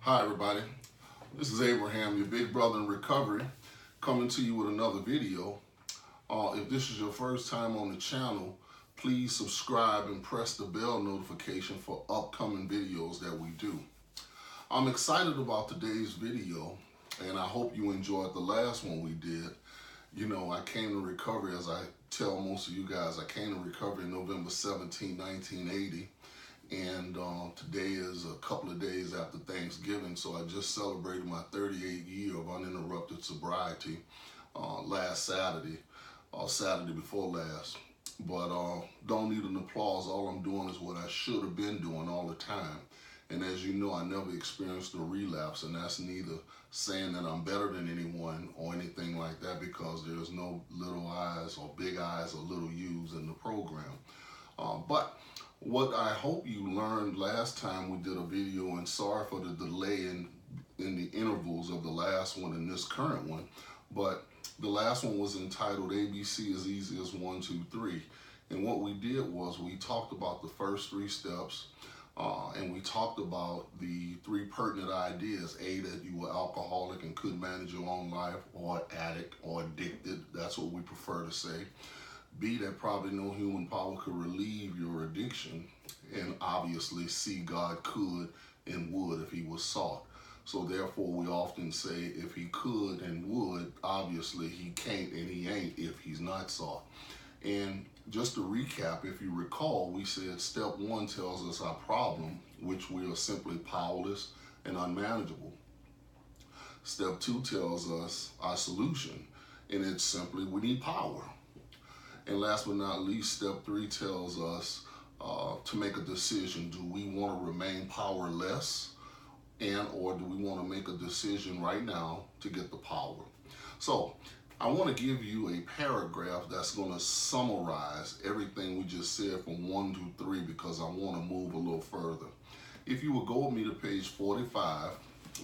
Hi everybody, this is Abraham, your big brother in recovery, coming to you with another video. If this is your first time on the channel, please subscribe and press the bell notification for upcoming videos that we do. I'm excited about today's video, and I hope you enjoyed the last one we did. You know, I came to recovery, as I tell most of you guys, I came to recovery November 17, 1980. And today is a couple of days after Thanksgiving, so I just celebrated my 38th year of uninterrupted sobriety last Saturday, Saturday before last. But don't need an applause. All I'm doing is what I should have been doing all the time. And as you know, I never experienced a relapse, and that's neither saying that I'm better than anyone or anything like that, because there's no little I's or big I's or little U's in the program. But what I hope you learned last time we did a video, and sorry for the delay in the intervals of the last one and this current one, but the last one was entitled ABC as Easy as 1, 2, 3. And what we did was we talked about the first 3 steps, and we talked about the 3 pertinent ideas. A, that you were alcoholic and couldn't manage your own life, or addict, or addicted. That's what we prefer to say. B, that probably no human power could relieve your addiction. And obviously, C, God could and would if he was sought. So therefore, we often say if he could and would, obviously he can't and he ain't if he's not sought. And just to recap, if you recall, we said step 1 tells us our problem, which we are simply powerless and unmanageable. Step 2 tells us our solution, and it's simply we need power. And last but not least, step 3 tells us to make a decision. Do we want to remain powerless, or do we want to make a decision right now to get the power? So I want to give you a paragraph that's going to summarize everything we just said from 1 to 3, because I want to move a little further. If you would go with me to page 45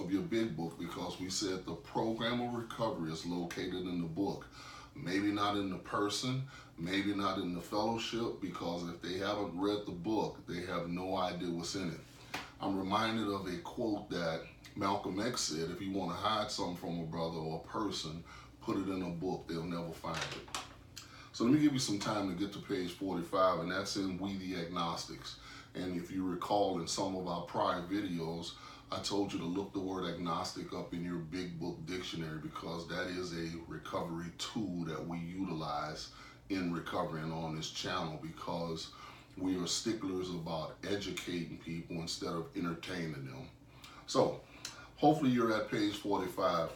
of your big book, because we said the program of recovery is located in the book. Maybe not in the person, maybe not in the fellowship, because if they haven't read the book, they have no idea what's in it. I'm reminded of a quote that Malcolm X said, if you want to hide something from a brother or a person, put it in a book, they'll never find it. So let me give you some time to get to page 45, and that's in We the Agnostics. And if you recall, in some of our prior videos, I told you to look the word agnostic up in your big book dictionary, because that is a recovery tool that we utilize in recovery and on this channel, because we are sticklers about educating people instead of entertaining them. So hopefully you're at page 45.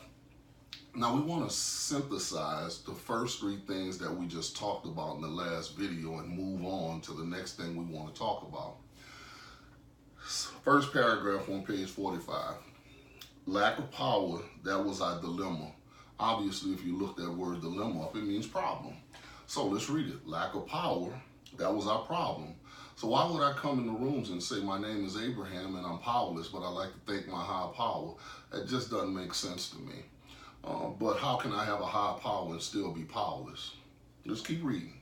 Now we want to synthesize the first 3 things that we just talked about in the last video and move on to the next thing we want to talk about. First paragraph on page 45. Lack of power, that was our dilemma. Obviously, if you look that word dilemma up, it means problem. So let's read it. Lack of power, that was our problem. So why would I come in the rooms and say my name is Abraham and I'm powerless, but I like to thank my higher power? That just doesn't make sense to me. But how can I have a higher power and still be powerless? Let's keep reading.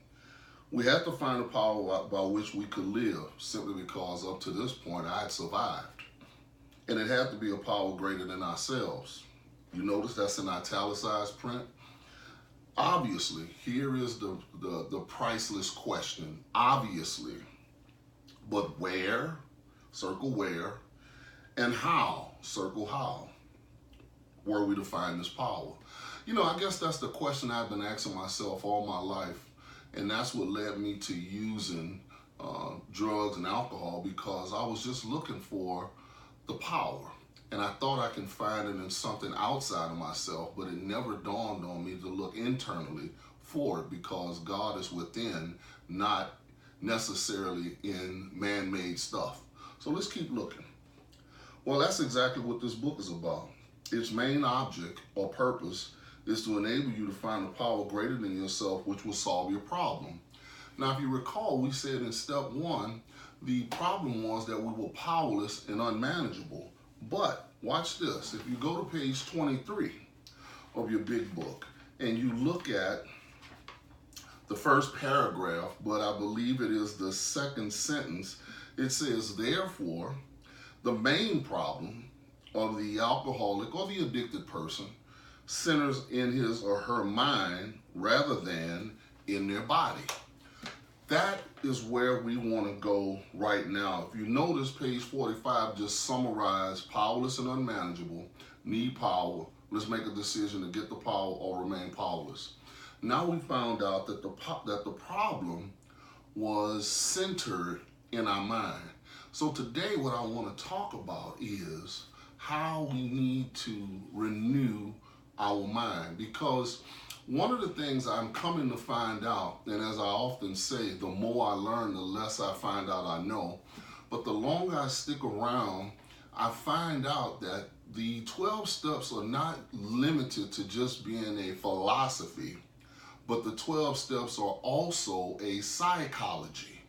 We had to find a power by which we could live, simply because up to this point I had survived. And it had to be a power greater than ourselves. You notice that's in italicized print? Obviously, here is the priceless question. Obviously. But where? Circle where. And how? Circle how. Were we to find this power? You know, I guess that's the question I've been asking myself all my life. And that's what led me to using drugs and alcohol, because I was just looking for the power. And I thought I can find it in something outside of myself, but it never dawned on me to look internally for it, because God is within, not necessarily in man-made stuff. So let's keep looking. Well, that's exactly what this book is about. Its main object or purpose is to enable you to find a power greater than yourself, which will solve your problem. Now, if you recall, we said in step 1, the problem was that we were powerless and unmanageable. But watch this. If you go to page 23 of your big book and you look at the first paragraph, but I believe it is the second sentence, it says, therefore, the main problem or the alcoholic or the addicted person centers in his or her mind rather than in their body. That is where we want to go right now. If you notice, page 45 just summarized powerless and unmanageable, need power, let's make a decision to get the power or remain powerless. Now we found out that the problem was centered in our mind. So today what I want to talk about is how we need to renew our mind, because one of the things I'm coming to find out, and as I often say, the more I learn, the less I find out I know, but the longer I stick around, I find out that the 12 steps are not limited to just being a philosophy, but the 12 steps are also a psychology.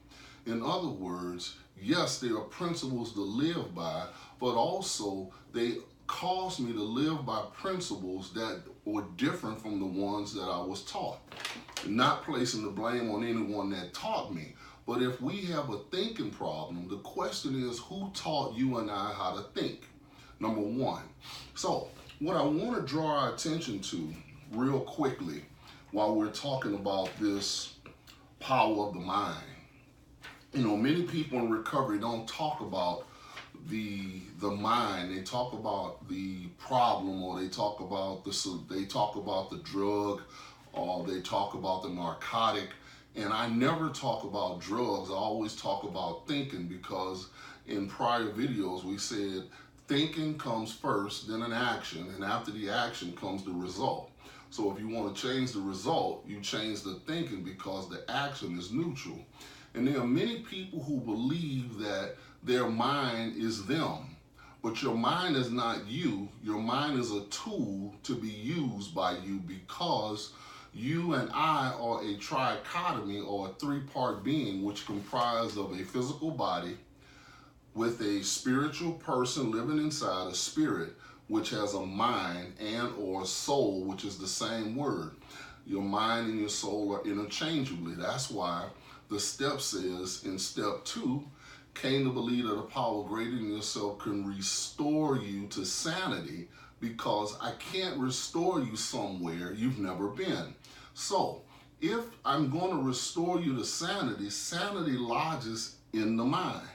In other words, yes, they are principles to live by, but also they caused me to live by principles that were different from the ones that I was taught. Not placing the blame on anyone that taught me, but if we have a thinking problem, the question is, who taught you and I how to think? Number one. So what I want to draw our attention to real quickly while we're talking about this power of the mind. You know, many people in recovery don't talk about the mind. They talk about the problem, or they talk about the drug, or they talk about the narcotic. And I never talk about drugs. I always talk about thinking, because in prior videos we said thinking comes first, then an action, and after the action comes the result. So if you want to change the result, you change the thinking, because the action is neutral. And there are many people who believe that their mind is them. But your mind is not you. Your mind is a tool to be used by you, because you and I are a trichotomy, or a three-part being, which comprise of a physical body with a spiritual person living inside, a spirit, which has a mind and or soul, which is the same word. Your mind and your soul are interchangeably. That's why the step says in step 2, came to believe that a power greater than yourself can restore you to sanity, because I can't restore you somewhere you've never been. So if I'm going to restore you to sanity, sanity lodges in the mind,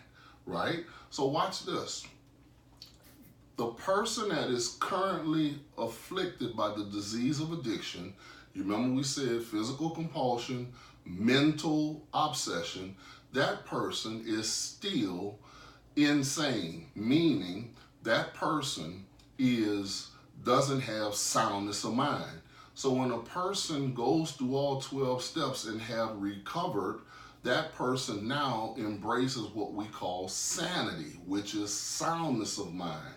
right? So watch this. The person that is currently afflicted by the disease of addiction, you remember we said physical compulsion, mental obsession, that person is still insane, meaning that person doesn't have soundness of mind. So when a person goes through all 12 steps and have recovered, that person now embraces what we call sanity, which is soundness of mind.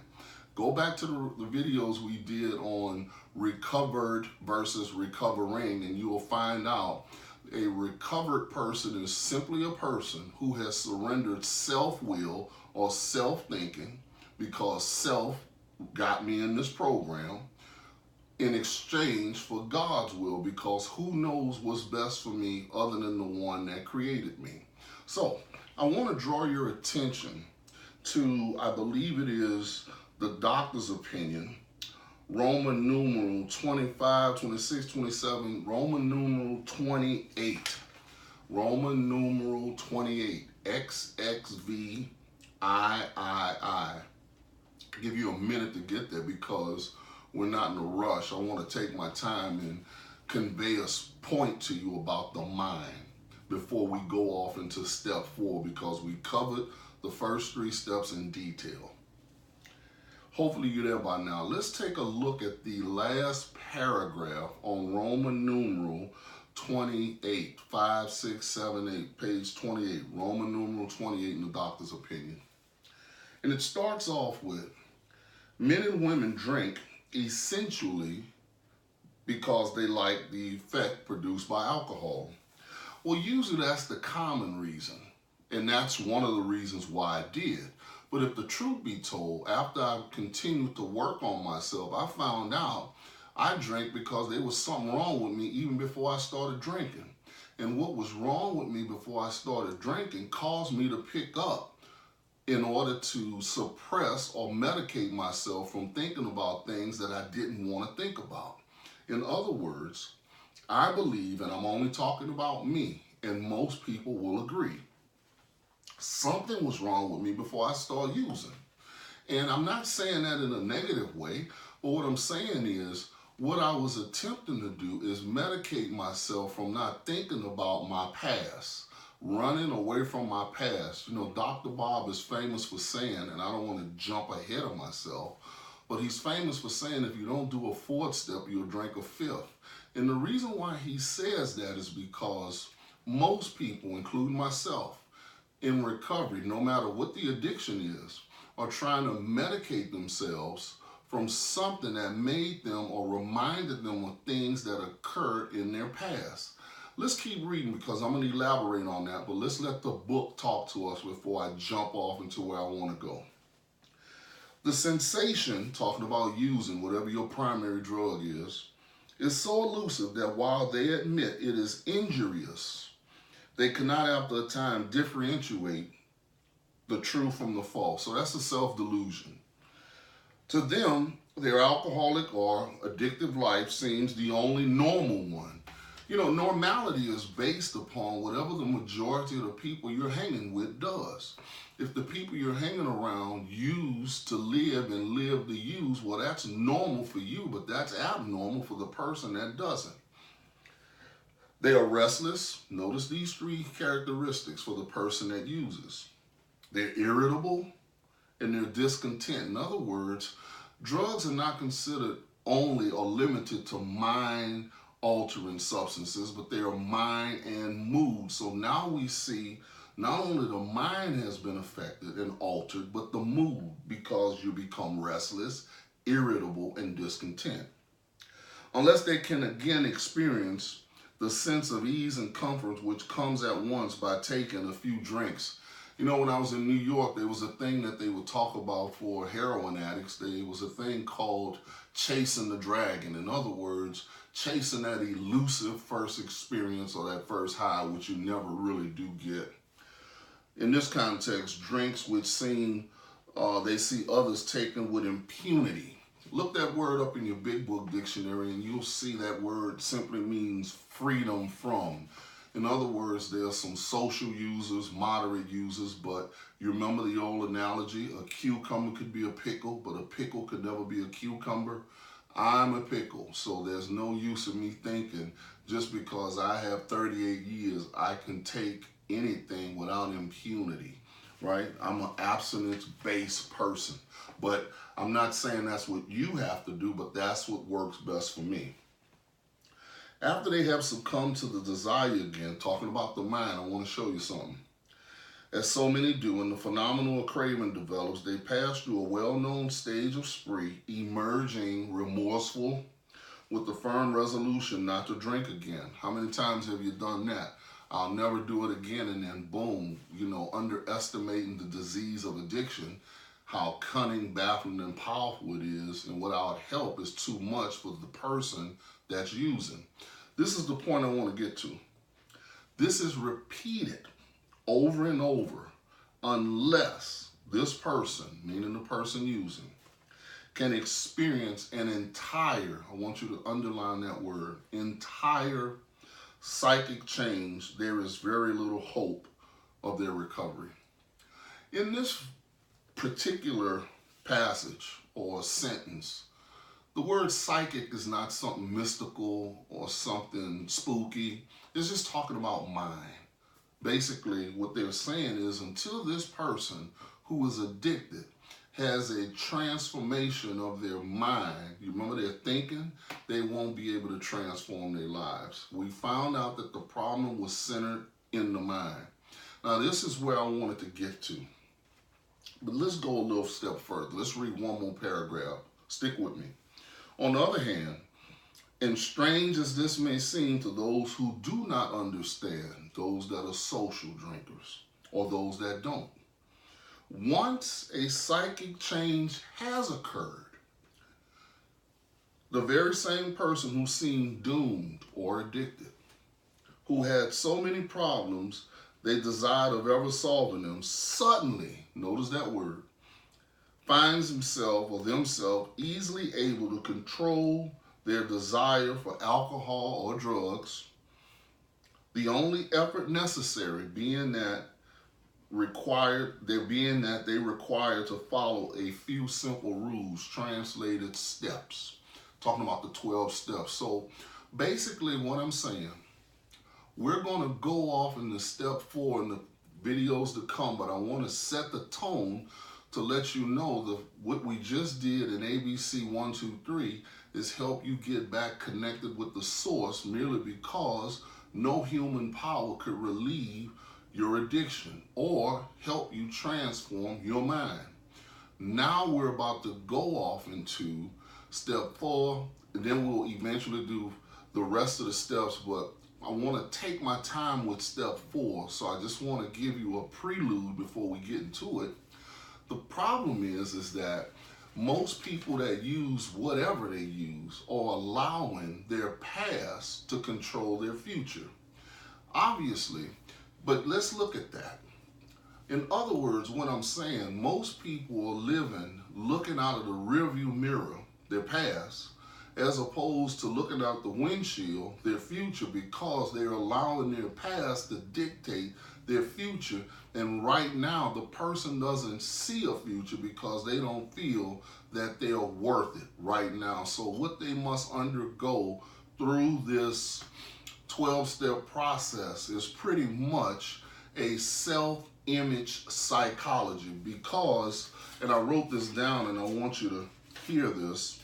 Go back to the videos we did on recovered versus recovering, and you will find out a recovered person is simply a person who has surrendered self-will or self-thinking, because self got me in this program, in exchange for God's will, because who knows what's best for me other than the one that created me. So I want to draw your attention to, I believe it is the doctor's opinion, Roman numeral 25, 26, 27, Roman numeral 28. Roman numeral 28, XXVIII. Give you a minute to get there, because we're not in a rush. I want to take my time and convey a point to you about the mind before we go off into step 4, because we covered the first 3 steps in detail. Hopefully you're there by now. Let's take a look at the last paragraph on Roman numeral 28, 5, 6, 7, 8, page 28, Roman numeral 28 in the doctor's opinion. And it starts off with, men and women drink essentially because they like the effect produced by alcohol. Well, usually that's the common reason, and that's one of the reasons why I did. But if the truth be told, after I continued to work on myself, I found out I drank because there was something wrong with me even before I started drinking. And what was wrong with me before I started drinking caused me to pick up in order to suppress or medicate myself from thinking about things that I didn't want to think about. In other words, I believe, and I'm only talking about me, and most people will agree, something was wrong with me before I started using. And I'm not saying that in a negative way, but what I'm saying is what I was attempting to do is medicate myself from not thinking about my past, running away from my past. You know, Dr. Bob is famous for saying, and I don't want to jump ahead of myself, but he's famous for saying if you don't do a fourth step, you'll drink a fifth. And the reason why he says that is because most people, including myself, in recovery, no matter what the addiction is, are trying to medicate themselves from something that made them or reminded them of things that occurred in their past. Let's keep reading because I'm going to elaborate on that, but let's let the book talk to us before I jump off into where I want to go. The sensation, talking about using whatever your primary drug is so elusive that while they admit it is injurious, they cannot after a time differentiate the true from the false. So that's a self-delusion. To them, their alcoholic or addictive life seems the only normal one. You know, normality is based upon whatever the majority of the people you're hanging with does. If the people you're hanging around use to live and live to use, well, that's normal for you, but that's abnormal for the person that doesn't. They are restless. Notice these three characteristics for the person that uses. They're irritable and they're discontent. In other words, drugs are not considered only or limited to mind-altering substances, but they are mind and mood. So now we see not only the mind has been affected and altered, but the mood, because you become restless, irritable, and discontent. Unless they can again experience the sense of ease and comfort which comes at once by taking a few drinks. You know, when I was in New York, there was a thing that they would talk about for heroin addicts. There was a thing called chasing the dragon. In other words, chasing that elusive first experience or that first high, which you never really do get. In this context, drinks which they see others taking with impunity. Look that word up in your big book dictionary and you'll see that word simply means freedom from. In other words, there are some social users, moderate users, but you remember the old analogy, a cucumber could be a pickle, but a pickle could never be a cucumber. I'm a pickle, so there's no use in me thinking just because I have 38 years, I can take anything without impunity, right? I'm an abstinence-based person, but I'm not saying that's what you have to do, but that's what works best for me. After they have succumbed to the desire again, talking about the mind, I want to show you something. As so many do, when the phenomenal craving develops, they pass through a well-known stage of spree, emerging remorseful with the firm resolution not to drink again. How many times have you done that? I'll never do it again, and then boom, you know, underestimating the disease of addiction, how cunning, baffling, and powerful it is, and without help is too much for the person that's using. This is the point I want to get to. This is repeated over and over unless this person, meaning the person using, can experience an entire, I want you to underline that word, entire psychic change. There is very little hope of their recovery. In this particular passage or sentence, the word psychic is not something mystical or something spooky. It's just talking about mind. Basically, what they're saying is until this person who is addicted has a transformation of their mind, you remember their thinking, they won't be able to transform their lives. We found out that the problem was centered in the mind. Now, this is where I wanted to get to. But let's go a little step further. Let's read one more paragraph. Stick with me. On the other hand, and strange as this may seem to those who do not understand, those that are social drinkers or those that don't, once a psychic change has occurred, the very same person who seemed doomed or addicted, who had so many problems, they desired of ever solving them, suddenly, notice that word, finds himself or themselves easily able to control their desire for alcohol or drugs, the only effort necessary being that they require to follow a few simple rules, translated steps. Talking about the 12 steps. So basically what I'm saying, we're going to go off into step 4 in the videos to come, but I want to set the tone to let you know that what we just did in ABC 1, 2, 3 is help you get back connected with the source, merely because no human power could relieve your addiction or help you transform your mind. Now we're about to go off into step 4, and then we'll eventually do the rest of the steps, but I want to take my time with step 4, so I just want to give you a prelude before we get into it. The problem is that most people that use whatever they use are allowing their past to control their future. Obviously, but let's look at that. In other words, what I'm saying, most people are living looking out of the rearview mirror, their past, as opposed to looking out the windshield, their future, because they're allowing their past to dictate their future. And right now, the person doesn't see a future because they don't feel that they are worth it right now. So what they must undergo through this 12-step process is pretty much a self-image psychology, because, and I wrote this down and I want you to hear this,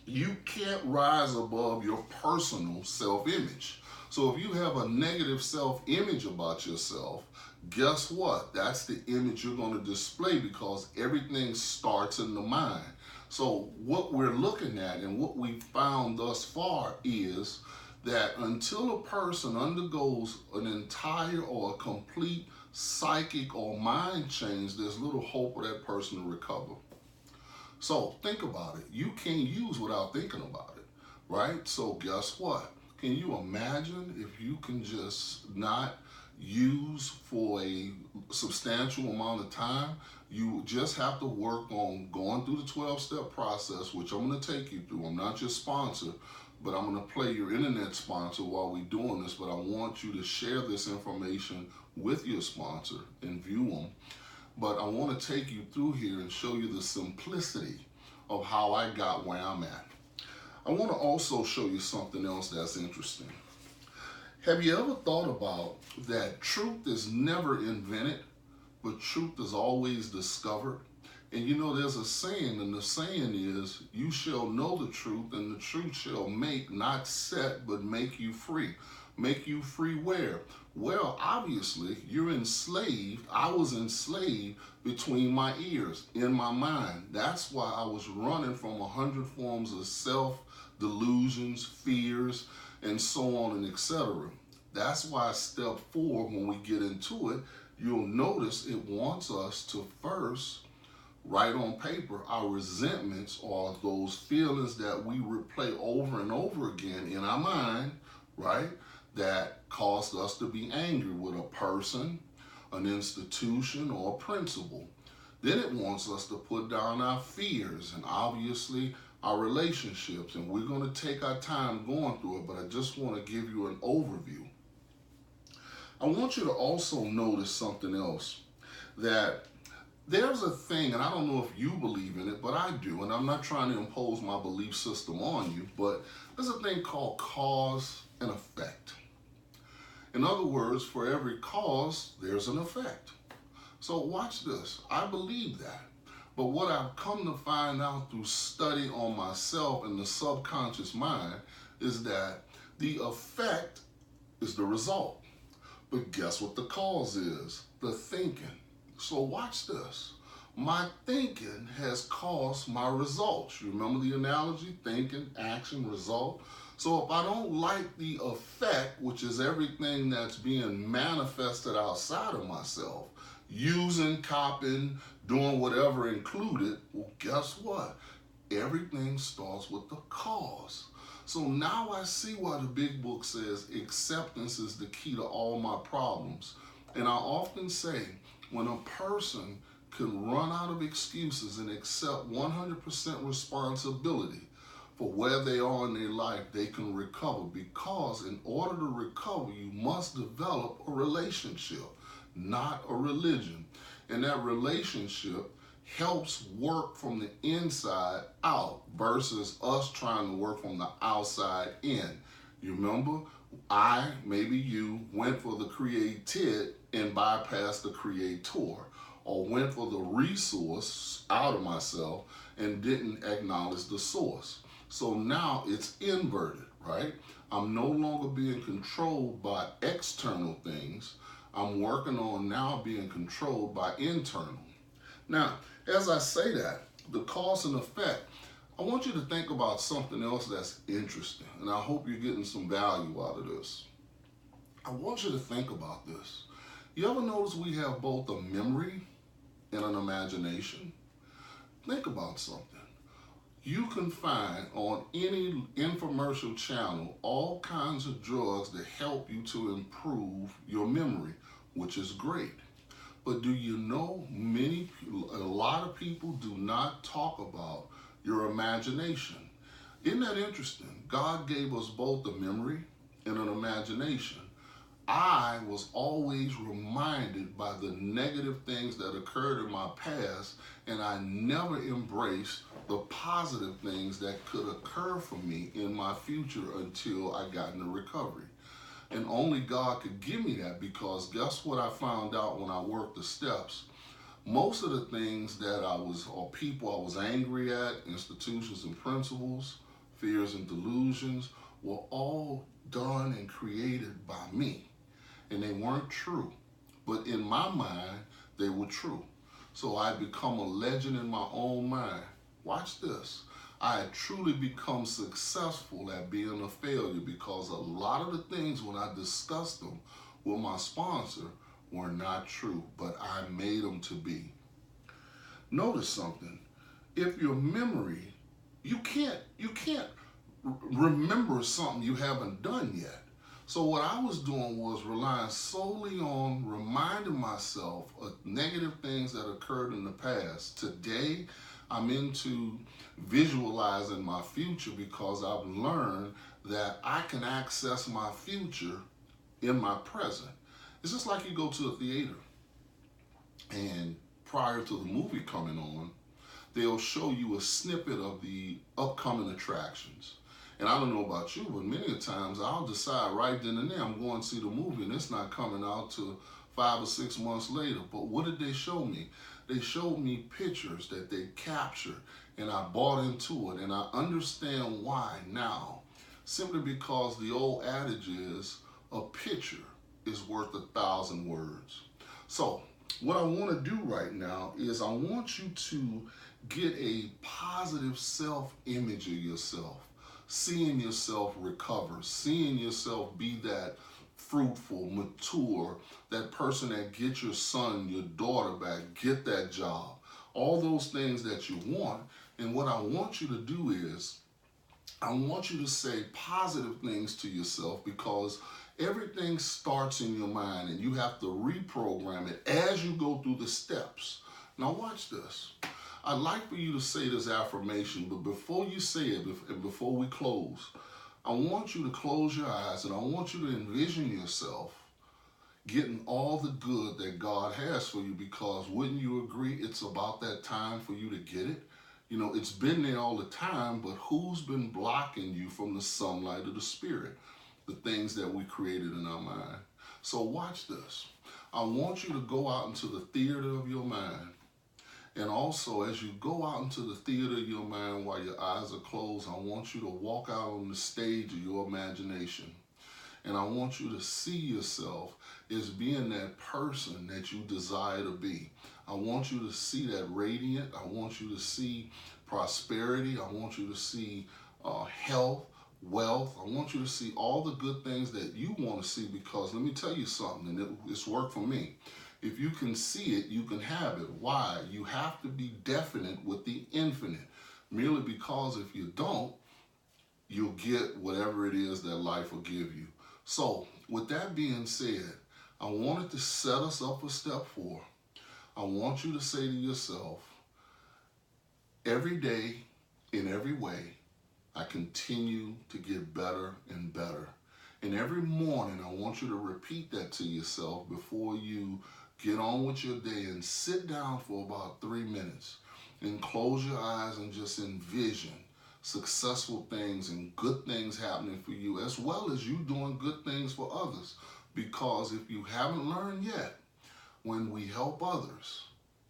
you can't rise above your personal self-image. So if you have a negative self-image about yourself, guess what? That's the image you're going to display, because everything starts in the mind. So what we're looking at and what we've found thus far is that until a person undergoes an entire or a complete psychic or mind change, there's little hope for that person to recover. So think about it. You can't use without thinking about it, right? So guess what? Can you imagine if you can just not use for a substantial amount of time? You just have to work on going through the 12-step process, which I'm going to take you through. I'm not your sponsor, but I'm going to play your internet sponsor while we're doing this. But I want you to share this information with your sponsor and view them. But I want to take you through here and show you the simplicity of how I got where I'm at. I want to also show you something else that's interesting. Have you ever thought about that truth is never invented, but truth is always discovered? And you know, there's a saying, and the saying is, you shall know the truth, and the truth shall make, not set, but make you free. Make you free where? Well, obviously, you're enslaved. I was enslaved between my ears, in my mind. That's why I was running from 100 forms of self-delusions, fears, and so on and etc. That's why step 4, when we get into it, you'll notice it wants us to first write on paper our resentments, or those feelings that we replay over and over again in our mind, right? That caused us to be angry with a person, an institution, or a principle. Then it wants us to put down our fears and obviously our relationships. And we're going to take our time going through it, but I just want to give you an overview. I want you to also notice something else, that there's a thing, and I don't know if you believe in it, but I do, and I'm not trying to impose my belief system on you, but there's a thing called cause and effect. In other words, for every cause, there's an effect. So watch this. I believe that. But what I've come to find out through study on myself and the subconscious mind is that the effect is the result. But guess what the cause is? The thinking. So watch this. My thinking has caused my results. You remember the analogy? Thinking, action, result. So if I don't like the effect, which is everything that's being manifested outside of myself, using, copying, doing whatever included, well, guess what? Everything starts with the cause. So now I see why the big book says acceptance is the key to all my problems. And I often say, when a person can run out of excuses and accept 100% responsibility for where they are in their life, they can recover. Because in order to recover, you must develop a relationship, not a religion. And that relationship helps work from the inside out versus us trying to work from the outside in. You remember, maybe you, went for the created and bypassed the creator, or went for the resource out of myself and didn't acknowledge the source. So now it's inverted, right? I'm no longer being controlled by external things. I'm working on now being controlled by internal. Now, as I say that, the cause and effect, I want you to think about something else that's interesting, and I hope you're getting some value out of this. I want you to think about this. You ever notice we have both a memory and an imagination? Think about something. You can find on any infomercial channel all kinds of drugs that help you to improve your memory, which is great. But do you know a lot of people do not talk about your imagination? Isn't that interesting? God gave us both a memory and an imagination. I was always reminded by the negative things that occurred in my past, and I never embraced the positive things that could occur for me in my future until I got into recovery. And only God could give me that, because guess what I found out when I worked the steps? Most of the things that or people I was angry at, institutions and principles, fears and delusions, were all done and created by me. And they weren't true. But in my mind, they were true. So I become a legend in my own mind. Watch this. I had truly become successful at being a failure, because a lot of the things when I discussed them with my sponsor were not true, but I made them to be. Notice something. If your memory, you can't remember something you haven't done yet. So what I was doing was relying solely on reminding myself of negative things that occurred in the past. Today, I'm into visualizing my future, because I've learned that I can access my future in my present. It's just like you go to a theater, and prior to the movie coming on, they'll show you a snippet of the upcoming attractions. And I don't know about you, but many times I'll decide right then and there I'm going to see the movie, and it's not coming out till 5 or 6 months later. But what did they show me? They showed me pictures that they captured, and I bought into it, and I understand why now. Simply because the old adage is, a picture is worth 1,000 words. So what I want to do right now is I want you to get a positive self-image of yourself. Seeing yourself recover, seeing yourself be that fruitful, mature, that person that gets your son, your daughter back, get that job, all those things that you want. And what I want you to do is, I want you to say positive things to yourself, because everything starts in your mind and you have to reprogram it as you go through the steps. Now watch this. I'd like for you to say this affirmation, but before you say it, and before we close, I want you to close your eyes and I want you to envision yourself getting all the good that God has for you, because wouldn't you agree it's about that time for you to get it? You know, it's been there all the time, but who's been blocking you from the sunlight of the Spirit? The things that we created in our mind. So watch this. I want you to go out into the theater of your mind. And also, as you go out into the theater of your mind while your eyes are closed, I want you to walk out on the stage of your imagination. And I want you to see yourself as being that person that you desire to be. I want you to see that radiant. I want you to see prosperity. I want you to see health, wealth. I want you to see all the good things that you want to see, because let me tell you something, and it's worked for me. If you can see it, you can have it. Why? You have to be definite with the infinite. Merely because if you don't, you'll get whatever it is that life will give you. So, with that being said, I wanted to set us up for step 4. I want you to say to yourself, every day, in every way, I continue to get better and better. And every morning, I want you to repeat that to yourself before you get on with your day, and sit down for about 3 minutes and close your eyes and just envision successful things and good things happening for you, as well as you doing good things for others. Because if you haven't learned yet, when we help others,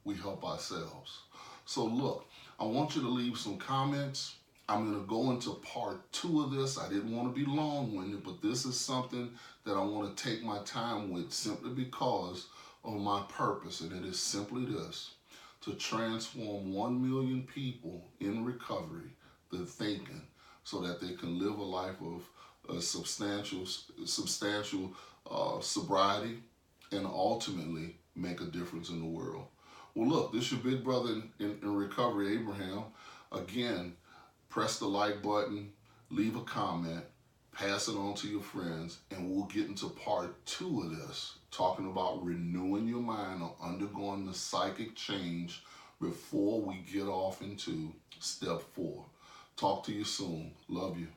we help ourselves. So look, I want you to leave some comments. I'm going to go into part 2 of this. I didn't want to be long-winded, but this is something that I want to take my time with, simply because of my purpose. And it is simply this: to transform 1 million people in recovery, their thinking, so that they can live a life of substantial sobriety, and ultimately make a difference in the world. Well, look, this is your big brother in recovery, Abraham. Again, press the like button, leave a comment, pass it on to your friends, and we'll get into part 2 of this, talking about renewing your mind or undergoing the psychic change before we get off into step 4. Talk to you soon. Love you.